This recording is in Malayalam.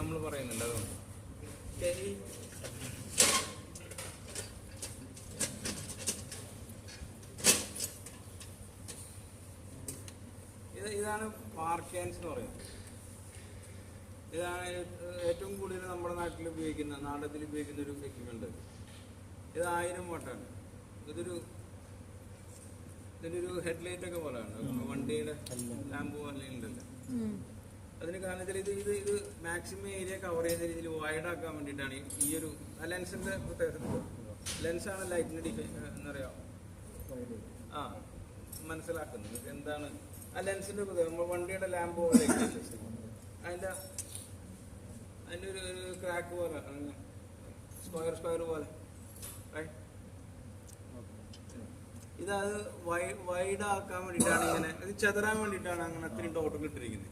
നമ്മൾ പറയുന്നുണ്ട്. അതുകൊണ്ട് ശരി. ഇതാണ് പാർക്കാൻസ് എന്ന് പറയുന്നത്. ഇതാണ് ഏറ്റവും കൂടുതൽ നമ്മുടെ നാട്ടിൽ ഉപയോഗിക്കുന്ന, നാടകത്തിൽ ഉപയോഗിക്കുന്ന ഒരു എക്യുപ്മെന്റ്. ഇത് 1000 വാട്ടാണ്. ഇതിനൊരു ഹെഡ്ലൈറ്റ് ഒക്കെ പോലെയാണ്, വണ്ടിയുടെ ലാമ്പ് പോലെ ഉണ്ടല്ലോ. അതിന് കാരണത്തിൽ ഇത് മാക്സിമം ഏരിയ കവർ ചെയ്യുന്ന രീതിയിൽ വൈഡ് ആക്കാൻ വേണ്ടിയിട്ടാണ് ഈ ഒരു ലെൻസിന്റെ പ്രത്യേകത. ലെൻസാണ് ലൈറ്റിന്റെ എന്താ പറയാ മനസ്സിലാക്കുന്നത് എന്താണ് ആ ലെൻസിന്റെ പ്രത്യേകത. നമ്മൾ വണ്ടിയുടെ ലാമ്പ് പോലെ അതിന്റെ ഒരു ക്രാക്ക് പോലെ, സ്ക്വയർ പോലെ. ഇതത് വൈഡ് ആക്കാൻ വേണ്ടിയിട്ടാണ് ഇങ്ങനെ, ഇത് ചെതറാൻ വേണ്ടിയിട്ടാണ് അങ്ങനെ അത്രയും ഡോട്ടുകൾ ഇട്ടിരിക്കുന്നത്.